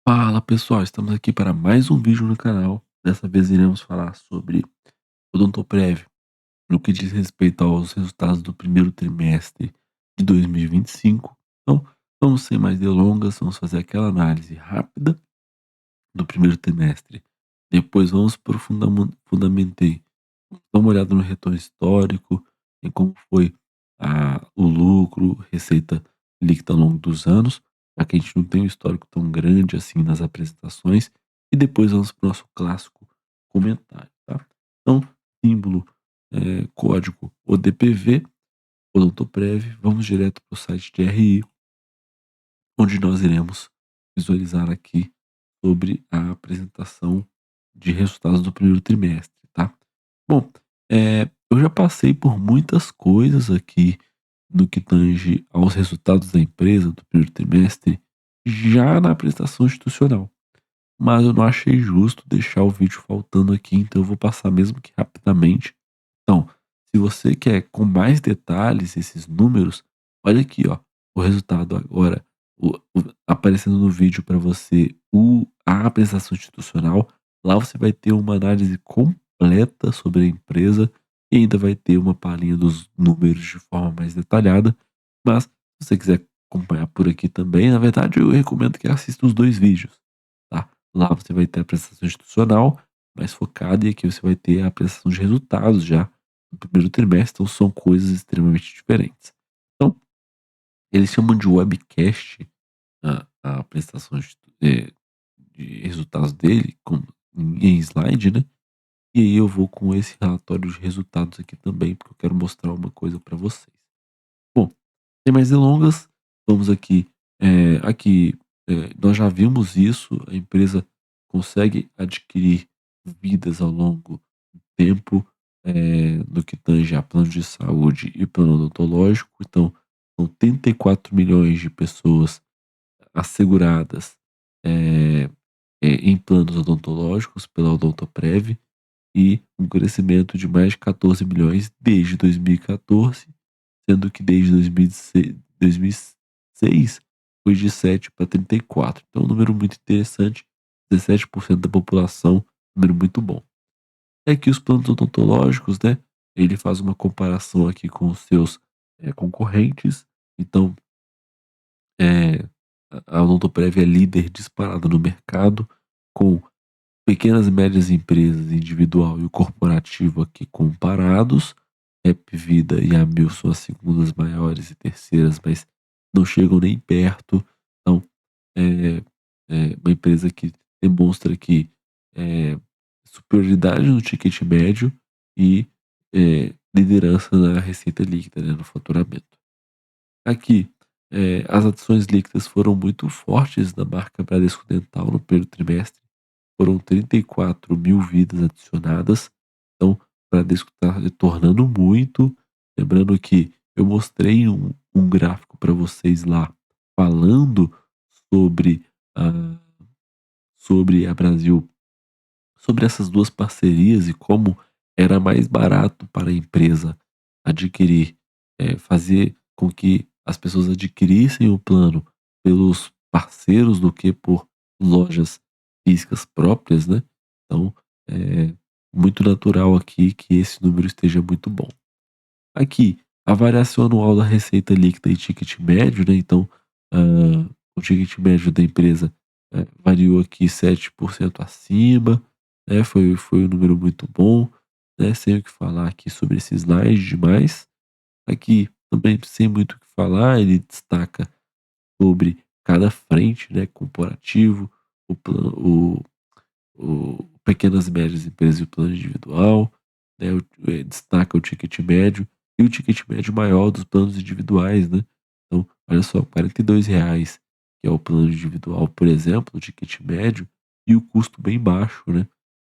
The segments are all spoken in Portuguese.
Fala pessoal, estamos aqui para mais um vídeo no canal. Dessa vez iremos falar sobre Odontoprev, no que diz respeito aos resultados do primeiro trimestre de 2025. Então, vamos sem mais delongas, vamos fazer aquela análise rápida do primeiro trimestre. Depois vamos para o fundamentei, dar uma olhada no retorno histórico, em como foi o lucro, receita líquida ao longo dos anos, já que a gente não tem um histórico tão grande assim nas apresentações, e depois vamos para o nosso clássico comentário, tá? Então, símbolo, código ODPV, Odontoprev, vamos direto para o site de RI, onde nós iremos visualizar aqui sobre a apresentação de resultados do primeiro trimestre, tá? Bom, eu já passei por muitas coisas aqui no que tange aos resultados da empresa do primeiro trimestre, já na apresentação institucional, mas eu não achei justo deixar o vídeo faltando aqui, então eu vou passar mesmo que rapidamente. Então, se você quer com mais detalhes esses números, olha aqui, ó, o resultado agora, aparecendo no vídeo para você a apresentação institucional. Lá você vai ter uma análise completa sobre a empresa e ainda vai ter uma palhinha dos números de forma mais detalhada. Mas se você quiser acompanhar por aqui também, na verdade eu recomendo que assista os dois vídeos, tá? Lá você vai ter a apresentação institucional mais focada e aqui você vai ter a apresentação de resultados já no primeiro trimestre, então são coisas extremamente diferentes. Então, eles chamam de webcast a apresentação de resultados dele em slide, né? E aí eu vou com esse relatório de resultados aqui também, porque eu quero mostrar uma coisa para vocês. Bom, sem mais delongas, vamos aqui. Nós já vimos isso, a empresa consegue adquirir vidas ao longo do tempo, no que tange a plano de saúde e plano odontológico. Então, são 34 milhões de pessoas asseguradas eh, em planos odontológicos pela Odontoprev e um crescimento de mais de 14 milhões desde 2014, sendo que desde 2006 foi de 7 para 34. Então, um número muito interessante, 17% da população, número muito bom. É que os planos odontológicos, né, ele faz uma comparação aqui com os seus concorrentes. Então, eh, a Odontoprev é líder disparado no mercado, com pequenas e médias empresas, individual e o corporativo aqui comparados. Hapvida e Amil são as segundas maiores e terceiras, mas não chegam nem perto. Então, é, é uma empresa que demonstra que superioridade no ticket médio e liderança na receita líquida, né, no faturamento. Aqui, as ações líquidas foram muito fortes da marca Bradesco Dental no primeiro trimestre. Foram 34 mil vidas adicionadas. Então, o Bradesco está retornando muito. Lembrando que eu mostrei um gráfico para vocês lá, falando sobre a, sobre a Brasil, sobre essas duas parcerias e como era mais barato para a empresa adquirir, fazer com que as pessoas adquirissem o plano pelos parceiros do que por lojas físicas próprias, né? Então, é muito natural aqui que esse número esteja muito bom. Aqui, a variação anual da receita líquida e ticket médio, né? Então, o ticket médio da empresa variou aqui 7% acima, né? Foi um número muito bom, né? Sem o que falar aqui sobre esse slide demais. Aqui, também sem muito o que falar, ele destaca sobre cada frente, né? Corporativo, o plano, o pequenas e médias empresas e o plano individual, né, destaca o ticket médio e o ticket médio maior dos planos individuais, né. Então, olha só, R$ 42, que é o plano individual, por exemplo, o ticket médio, e o custo bem baixo, né.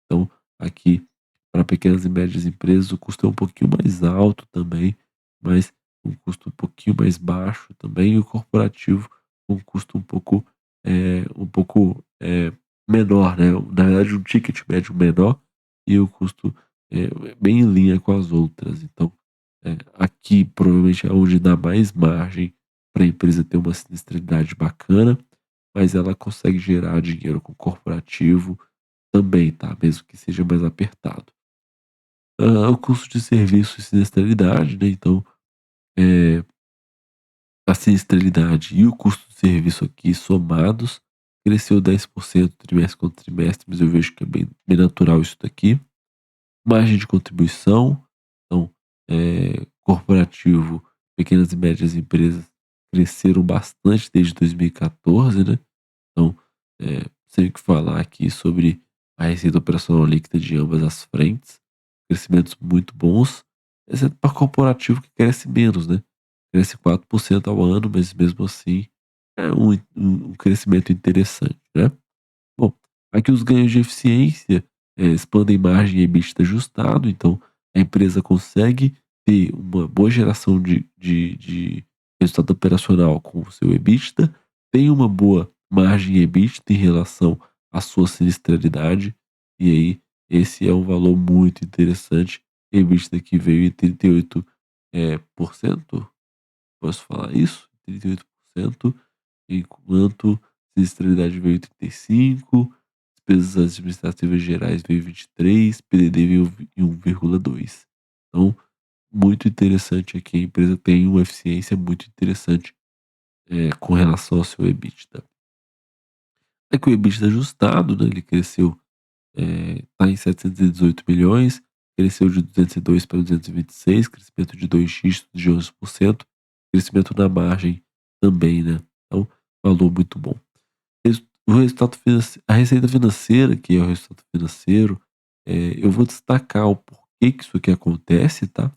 Então, aqui, para pequenas e médias empresas, o custo é um pouquinho mais alto também, mas um custo um pouquinho mais baixo também, e o corporativo um custo um pouco menor, né, na verdade um ticket médio menor e o custo bem em linha com as outras. Então, aqui provavelmente é onde dá mais margem para a empresa ter uma sinistralidade bacana. mas ela consegue gerar dinheiro com o corporativo também, tá, mesmo que seja mais apertado. O custo de serviço e sinistralidade, né, então, eh, a sinistralidade e o custo de serviço aqui somados cresceu 10% trimestre contra trimestre, mas eu vejo que é bem natural isso daqui. Margem de contribuição, então, corporativo, pequenas e médias empresas cresceram bastante desde 2014, né. Então, sem o que falar aqui sobre a receita operacional líquida de ambas as frentes, crescimentos muito bons, exceto para corporativo que cresce menos, né, cresce 4% ao ano, mas mesmo assim é um crescimento interessante, né. Bom, aqui os ganhos de eficiência, expandem margem e EBITDA ajustado, então a empresa consegue ter uma boa geração de resultado operacional com o seu EBITDA, tem uma boa margem EBITDA em relação à sua sinistralidade, e aí esse é um valor muito interessante. EBITDA que veio em 38%, por cento, posso falar isso? 38%, enquanto sinistralidade veio 35, despesas administrativas gerais veio 23, PDD veio em 1,2. Então, muito interessante aqui, a empresa tem uma eficiência muito interessante, com relação ao seu EBITDA. É que o EBITDA ajustado, né, ele cresceu, tá em 718 milhões, cresceu de 202 para 226, crescimento de 2 dígitos de 11%, crescimento na margem também, né. Então, valor muito bom. O resultado financeiro, a receita financeira, que é o resultado financeiro, eu vou destacar o porquê que isso aqui acontece, tá.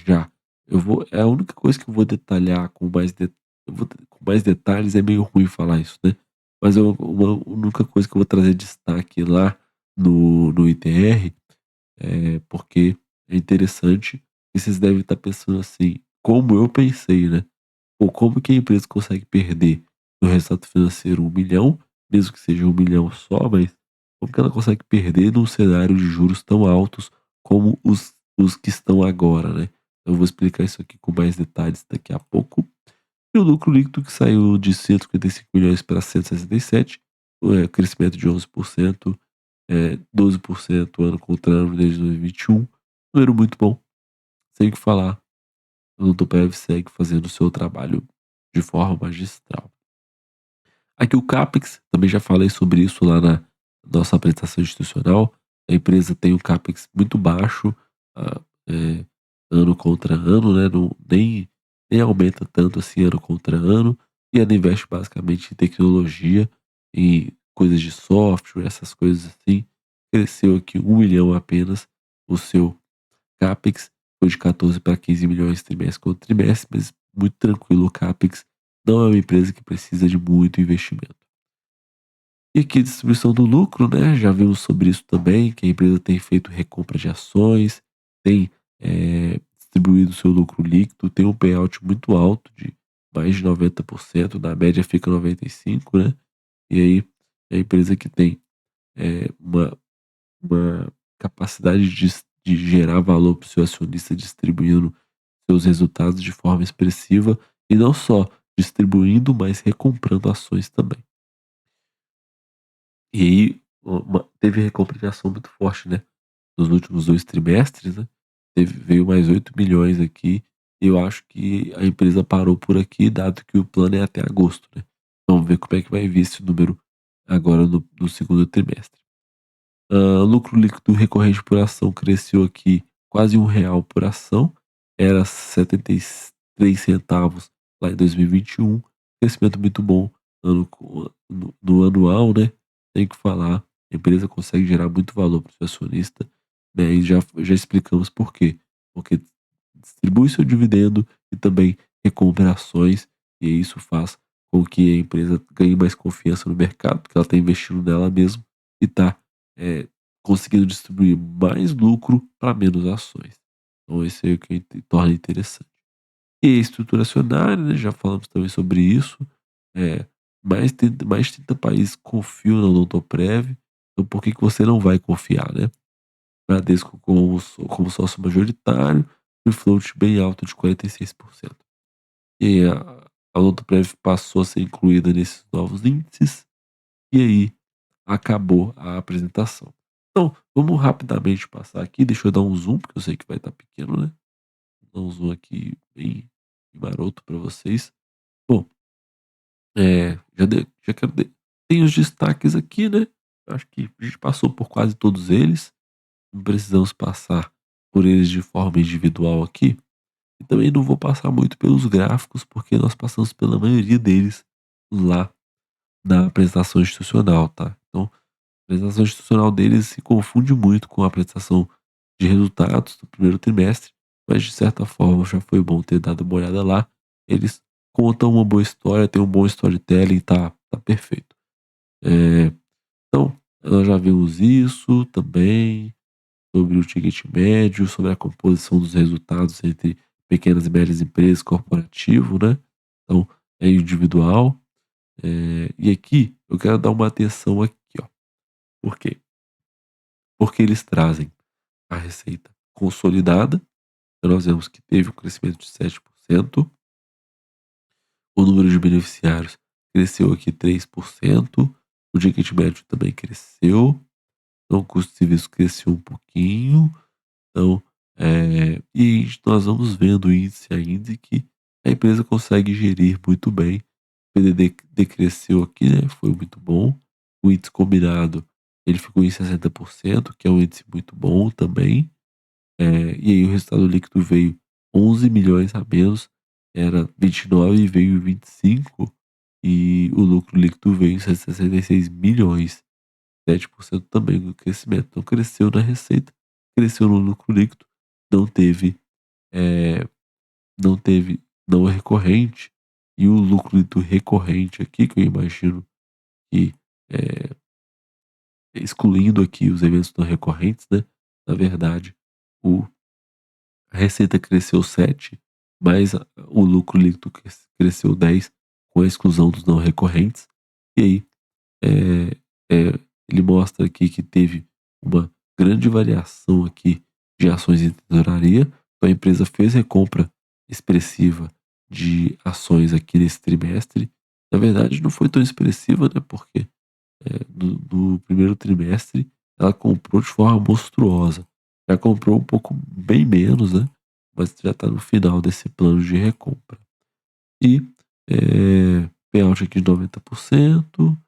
Já. Eu vou É a única coisa que eu vou detalhar com mais detalhes, é meio ruim falar isso, né, mas é uma única coisa que eu vou trazer destaque lá no ITR, porque é interessante, e vocês devem estar pensando assim, como eu pensei, né. Pô, como que a empresa consegue perder no resultado financeiro 1 milhão, mesmo que seja 1 milhão só, mas como que ela consegue perder num cenário de juros tão altos como os que estão agora, né? Eu vou explicar isso aqui com mais detalhes daqui a pouco. E o lucro líquido que saiu de 155 milhões para 167, crescimento de 11%, 12% ano contra ano desde 2021, número muito bom, sem o que falar. O Odontoprev segue fazendo o seu trabalho de forma magistral. Aqui o CAPEX, também já falei sobre isso lá na nossa apresentação institucional. A empresa tem um CAPEX muito baixo, ah, ano contra ano, né? Não, nem aumenta tanto assim ano contra ano. E ela investe basicamente em tecnologia, em coisas de software, essas coisas assim. Cresceu aqui 1 milhão apenas o seu CAPEX, foi de 14 para 15 milhões trimestre contra trimestre, mas muito tranquilo o CAPEX, não é uma empresa que precisa de muito investimento. E aqui distribuição do lucro, né, já vimos sobre isso também, que a empresa tem feito recompra de ações, tem, distribuído seu lucro líquido, tem um payout muito alto de mais de 90%, na média fica 95, né, e aí é a empresa que tem, uma capacidade de gerar valor para o seu acionista distribuindo seus resultados de forma expressiva, e não só distribuindo, mas recomprando ações também. E aí, teve recompra de ação muito forte, né, nos últimos 2 trimestres, né, veio mais 8 milhões aqui, e eu acho que a empresa parou por aqui, dado que o plano é até agosto, né. Vamos ver como é que vai vir esse número agora no segundo trimestre. Lucro líquido recorrente por ação cresceu aqui quase R$ 1 por ação, era 73 centavos lá em 2021, crescimento muito bom no anual, né, tem que falar, a empresa consegue gerar muito valor para o seu acionista, né, e já explicamos por quê, porque distribui seu dividendo e também recompra ações, e isso faz com que a empresa ganhe mais confiança no mercado, porque ela está investindo nela mesmo e está conseguindo distribuir mais lucro para menos ações. Então esse é o que torna interessante. E a estrutura acionária, né, já falamos também sobre isso, mais de 30 países confiam na Odontoprev, então por que que você não vai confiar, né? Bradesco como sócio majoritário, free float bem alto de 46%. E seis por cento. a Odontoprev passou a ser incluída nesses novos índices, e aí acabou a apresentação. Então, vamos rapidamente passar aqui, deixa eu dar um zoom, porque eu sei que vai estar pequeno, né? Vou dar um zoom aqui bem maroto para vocês. Bom, já quero tem os destaques aqui, né? Acho que a gente passou por quase todos eles, não precisamos passar por eles de forma individual aqui. E também não vou passar muito pelos gráficos, porque nós passamos pela maioria deles lá na apresentação institucional, tá? Então, a apresentação institucional deles se confunde muito com a apresentação de resultados do primeiro trimestre, mas de certa forma já foi bom ter dado uma olhada lá. Eles contam uma boa história, tem um bom storytelling, tá perfeito. Então, nós já vimos isso também, sobre o ticket médio, sobre a composição dos resultados entre pequenas e médias empresas, corporativo, né? Então, é individual. E aqui eu quero dar uma atenção aqui, ó. Por quê? Porque eles trazem a receita consolidada. Então, nós vemos que teve um crescimento de 7%. O número de beneficiários cresceu aqui 3%. O ticket médio também cresceu. Então, o custo de serviço cresceu um pouquinho. Então, e nós vamos vendo o índice ainda que a empresa consegue gerir muito bem. O PDD decresceu aqui, né? Foi muito bom. O índice combinado, ele ficou em 60%, que é um índice muito bom também. E aí o resultado líquido veio 11 milhões a menos, era 29 e veio 25, e o lucro líquido veio em 66 milhões, 7% também do crescimento. Então cresceu na receita, cresceu no lucro líquido, não teve, eh, não teve não recorrente, e o lucro líquido recorrente aqui, que eu imagino que, eh, excluindo aqui os eventos não recorrentes, né, na verdade, o a receita cresceu 7, mas o lucro líquido cresceu 10, com a exclusão dos não recorrentes. E aí, eh ele mostra aqui que teve uma grande variação aqui de ações em tesouraria. Então a empresa fez recompra expressiva de ações aqui nesse trimestre. Na verdade, não foi tão expressiva, né? Porque no primeiro trimestre ela comprou de forma monstruosa. Já comprou um pouco bem menos, né? Mas já está no final desse plano de recompra. E payout aqui de 90%,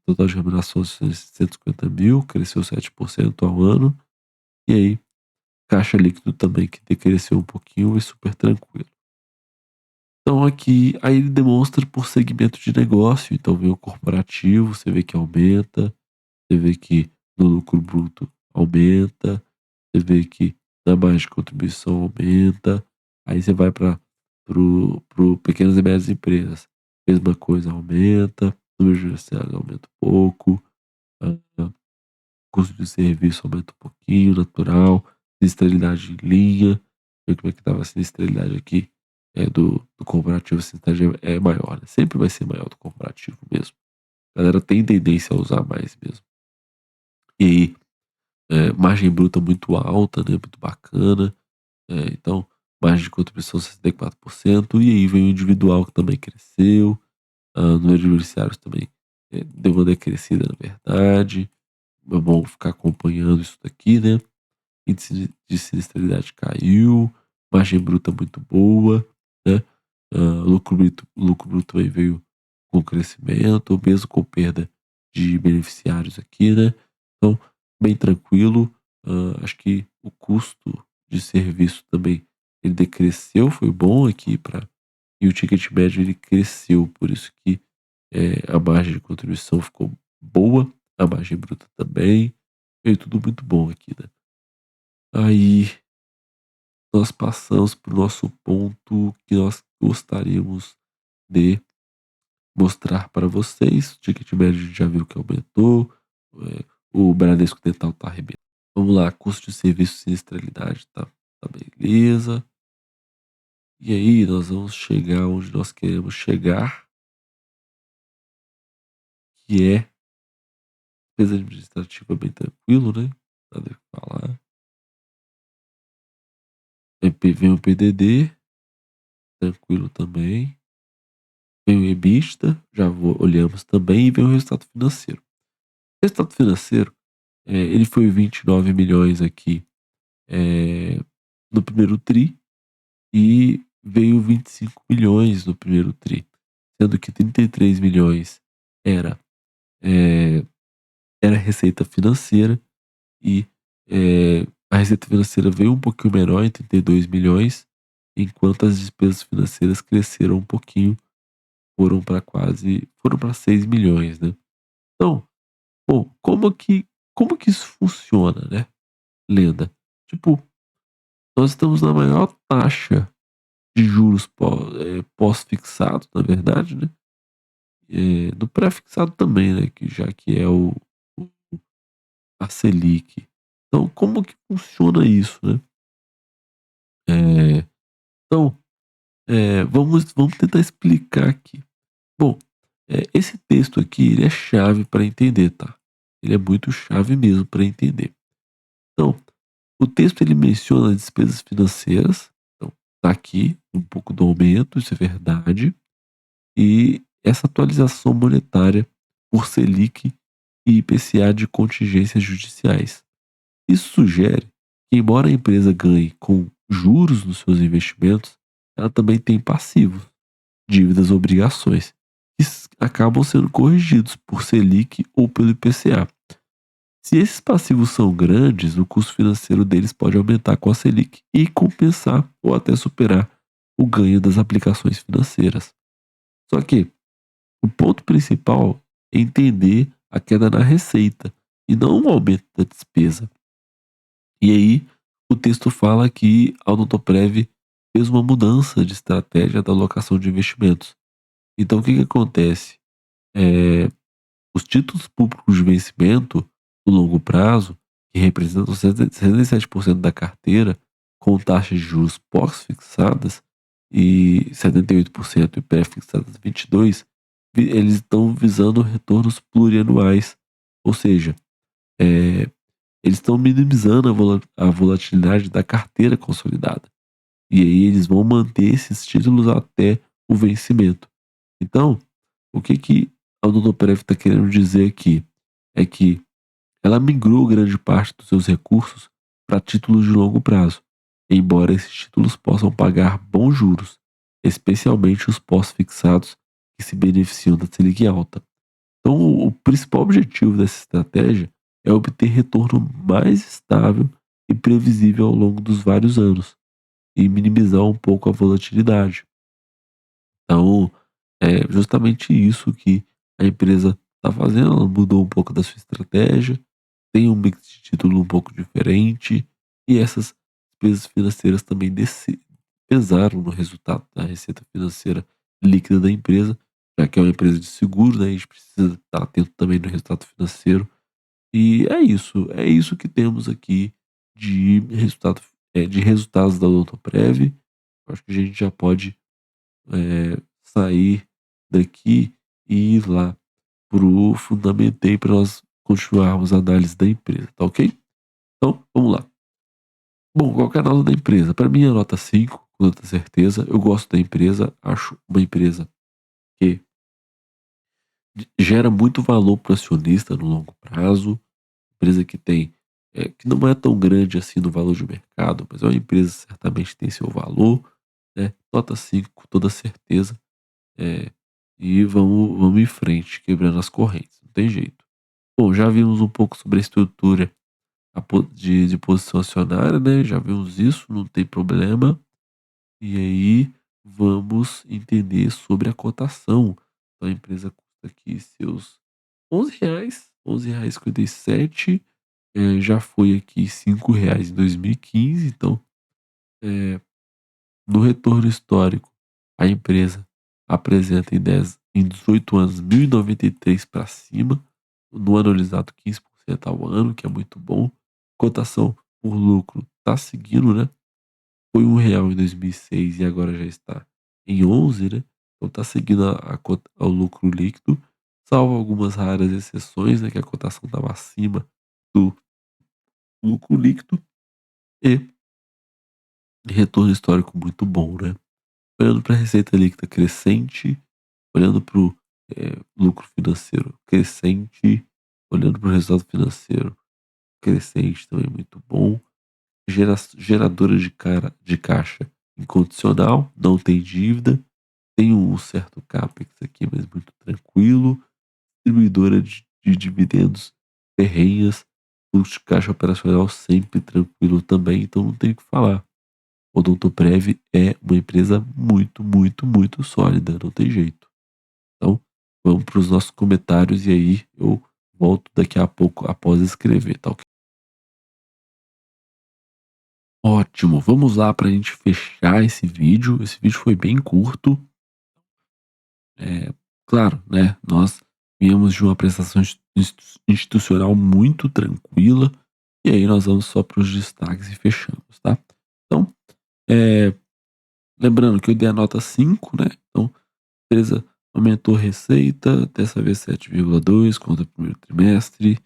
total de remuneração de 150 mil, cresceu 7% ao ano. E aí, caixa líquido também que decresceu um pouquinho e super tranquilo. Então aqui, aí ele demonstra por segmento de negócio. Então vem o corporativo, você vê que aumenta, você vê que no lucro bruto aumenta, você vê que na margem de contribuição aumenta. Aí você vai para pro pequenas e médias empresas, mesma coisa, aumenta, número de beneficiários aumenta um pouco, ah, custo de serviço aumenta um pouquinho, natural, sinistralidade em linha. Ver como é que estava a sinistralidade aqui do comparativo, a sinistralidade é maior, né? Sempre vai ser maior do comparativo mesmo. A galera tem tendência a usar mais mesmo. E aí, margem bruta muito alta, né? Muito bacana. Então, margem de contribuição 64%. E aí vem o individual que também cresceu. Número de beneficiários também deu uma decrescida, na verdade. É bom ficar acompanhando isso daqui, né? Índice de sinistralidade caiu, margem bruta muito boa, né? Lucro bruto também veio com crescimento, mesmo com perda de beneficiários aqui, né? Então, bem tranquilo. Acho que o custo de serviço também ele decresceu, foi bom aqui para e o ticket médio ele cresceu, por isso que a margem de contribuição ficou boa, a margem bruta também, veio tudo muito bom aqui, né? Aí nós passamos para o nosso ponto que nós gostaríamos de mostrar para vocês. O ticket médio a gente já viu que aumentou, o Bradesco Dental tá arrebentando. Vamos lá, custo de serviço e sinistralidade tá beleza. E aí nós vamos chegar onde nós queremos chegar, que é despesa administrativa bem tranquilo, né? Nada o que falar. Vem o PDD, tranquilo também. vem o EBITDA, olhamos também, e vem o resultado financeiro. O resultado financeiro, ele foi 29 milhões aqui, eh, no primeiro tri, e veio 25 milhões no primeiro tri, sendo que 33 milhões era, eh, era receita financeira e, a receita financeira veio um pouquinho menor, em 32 milhões, enquanto as despesas financeiras cresceram um pouquinho, foram para 6 milhões, né. Então, pô, como que isso funciona, né, Lenda? Tipo, nós estamos na maior taxa de juros pós-fixado, na verdade, né, do pré-fixado também, né, que já que é o a Selic. Então como que funciona isso, né? Eh, então, vamos tentar explicar aqui. Bom, esse texto aqui ele é chave para entender, tá? Ele é muito chave mesmo para entender. Então, o texto ele menciona as despesas financeiras, então tá aqui um pouco do aumento, isso é verdade, e essa atualização monetária por Selic e IPCA de contingências judiciais. Isso sugere que, embora a empresa ganhe com juros nos seus investimentos, ela também tem passivos, dívidas, obrigações, que acabam sendo corrigidos por Selic ou pelo IPCA. Se esses passivos são grandes, o custo financeiro deles pode aumentar com a Selic e compensar ou até superar o ganho das aplicações financeiras. Só que o ponto principal é entender a queda na receita e não o aumento da despesa. E aí, o texto fala que a Odontoprev fez uma mudança de estratégia da alocação de investimentos. Então, o que que acontece? Eh, os títulos públicos de vencimento no longo prazo, que representam 67% da carteira, com taxas de juros pós-fixadas e 78% e pré-fixadas 22%, eles estão visando retornos plurianuais, ou seja, eh, eles estão minimizando a volatilidade da carteira consolidada. E aí eles vão manter esses títulos até o vencimento. Então, o que que a Odontoprev está querendo dizer aqui? É que ela migrou grande parte dos seus recursos para títulos de longo prazo, embora esses títulos possam pagar bons juros, especialmente os pós-fixados que se beneficiam da Selic alta. Então, o principal objetivo dessa estratégia é obter retorno mais estável e previsível ao longo dos vários anos e minimizar um pouco a volatilidade. Então, é justamente isso que a empresa está fazendo. Ela mudou um pouco da sua estratégia, tem um mix de título um pouco diferente, e essas despesas financeiras também pesaram no resultado da receita financeira líquida da empresa, já que é uma empresa de seguro, né? A gente precisa estar atento também no resultado financeiro. E é isso que temos aqui de resultados da Odontoprev. Acho que a gente já pode sair daqui e ir lá pro Fundamentei para nós continuarmos a análise da empresa, tá ok? Então, vamos lá. Bom, qual que é a nota da empresa? Para mim é nota 5, com toda certeza. Eu gosto da empresa, acho uma empresa que gera muito valor para o acionista no longo prazo, empresa que tem, que não é tão grande assim no valor de mercado, mas é uma empresa que certamente tem seu valor, né? Nota 5 com toda certeza. É, e vamos em frente, quebrando as correntes, não tem jeito. Bom, já vimos um pouco sobre a estrutura de posição acionária, né? Já vimos isso, não tem problema. E aí vamos entender sobre a cotação. Então, a empresa custa aqui seus R$ 11, R$ 11,57. Já foi aqui R$ 5 em 2015. Então, é, no retorno histórico, a empresa apresenta em 18 anos 1.093 para cima, no anualizado 15% ao ano, que é muito bom. Cotação por lucro está seguindo, né? Foi R$ 1 em 2006 e agora já está em 11, né? Então está seguindo ao lucro líquido, salvo algumas raras exceções, né? Que a cotação estava acima do lucro líquido e retorno histórico muito bom, né? Olhando para a receita líquida crescente, olhando para o lucro financeiro crescente, olhando para o resultado financeiro crescente também muito bom. Geradora de caixa incondicional, não tem dívida, tem um certo capex aqui, mas muito tranquilo. Distribuidora de dividendos ferrenhas, fluxo de caixa operacional sempre tranquilo também, então não tem o que falar. O Odontoprev é uma empresa muito, muito, muito sólida, não tem jeito. Então, vamos para os nossos comentários e aí eu volto daqui a pouco após escrever, tá ok? Ótimo, vamos lá para a gente fechar esse vídeo. Esse vídeo foi bem curto. Claro, né? Nós viemos de uma prestação institucional muito tranquila e aí nós vamos só para os destaques e fechamos, tá? Então, é, lembrando que eu dei a nota 5, né? Então, a empresa aumentou a receita, dessa vez 7,2 contra o primeiro trimestre,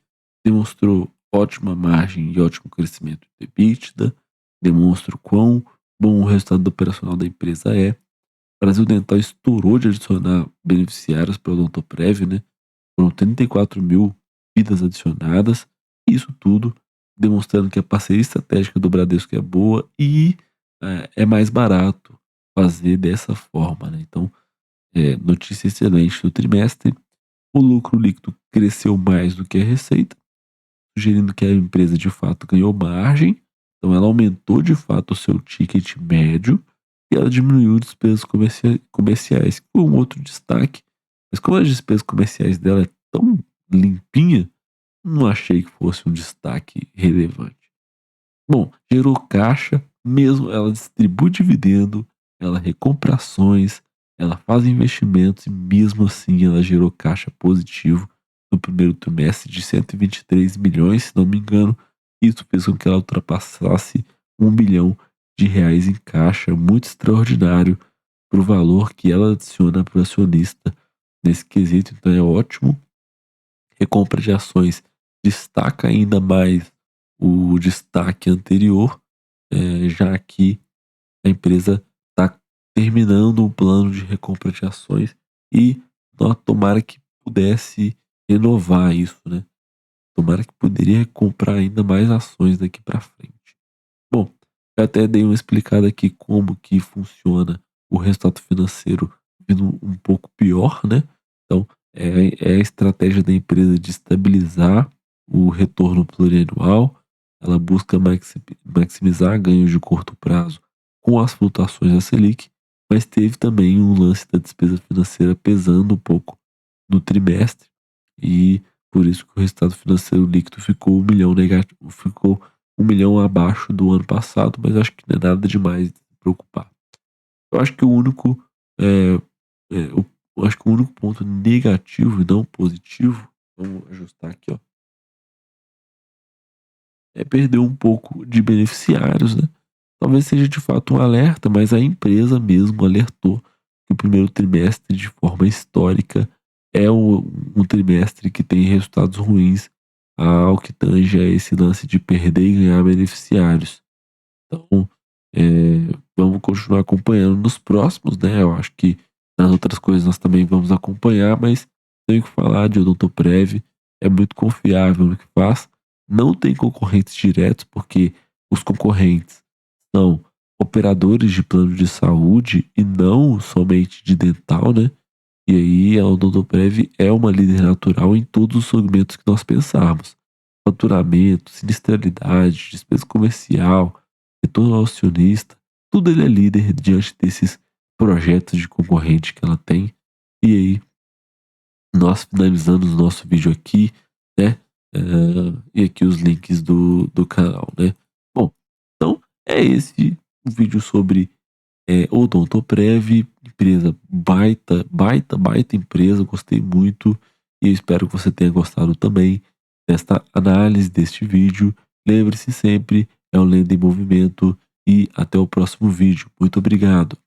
demonstrou ótima margem e ótimo crescimento do EBITDA, demonstra o quão bom o resultado operacional da empresa é. O Brasil Dental estourou de adicionar beneficiários para o Odontoprev, né? Foram 34 mil vidas adicionadas, e isso tudo demonstrando que a parceria estratégica do Bradesco é boa e é mais barato fazer dessa forma, né? Então, notícia excelente do trimestre. O lucro líquido cresceu mais do que a receita, sugerindo que a empresa de fato ganhou margem, então ela aumentou de fato o seu ticket médio e ela diminuiu despesas comerciais, que foi um outro destaque. Mas como as despesas comerciais dela é tão limpinha, não achei que fosse um destaque relevante. Bom, gerou caixa, mesmo ela distribui dividendo, ela recompra ações, ela faz investimentos e mesmo assim ela gerou caixa positivo no primeiro trimestre de 123 milhões, se não me engano. Isso fez com que ela ultrapassasse 1 bilhão de reais em caixa, muito extraordinário para o valor que ela adiciona para o acionista nesse quesito, então é ótimo. Recompra de ações destaca ainda mais o destaque anterior, já que a empresa está terminando um plano de recompra de ações e tomara que pudesse renovar isso, né? Tomara que poderia comprar ainda mais ações daqui para frente. Bom, eu até dei uma explicada aqui como que funciona o resultado financeiro vindo um pouco pior, né? Então, é a estratégia da empresa de estabilizar o retorno plurianual. Ela busca maximizar ganhos de curto prazo com as flutuações da Selic, mas teve também um lance da despesa financeira pesando um pouco no trimestre e por isso que o resultado financeiro líquido ficou 1 milhão negativo, ficou 1 milhão abaixo do ano passado, mas acho que não é nada demais de se preocupar. Eu acho que o único, é, eu acho que o único ponto negativo e não positivo, vamos ajustar aqui, ó, é perder um pouco de beneficiários, né? Talvez seja de fato um alerta, mas a empresa mesmo alertou que o primeiro trimestre, de forma histórica, é um trimestre que tem resultados ruins ao que tange a esse lance de perder e ganhar beneficiários. Então, vamos continuar acompanhando nos próximos, né? Eu acho que nas outras coisas nós também vamos acompanhar, mas tenho que falar de Odontoprev, é muito confiável no que faz. Não tem concorrentes diretos, porque os concorrentes são operadores de plano de saúde e não somente de dental, né? E aí a Odontoprev é uma líder natural em todos os segmentos que nós pensarmos. Faturamento, sinistralidade, despesa comercial, retorno ao acionista, tudo ele é líder diante desses projetos de concorrente que ela tem. E aí, nós finalizamos o nosso vídeo aqui, né? E aqui os links do canal, né? Bom, então é esse o vídeo sobre Odontoprev, empresa baita, baita, baita empresa, gostei muito e eu espero que você tenha gostado também desta análise deste vídeo. Lembre-se sempre, é o Lenda em Movimento e até o próximo vídeo. Muito obrigado.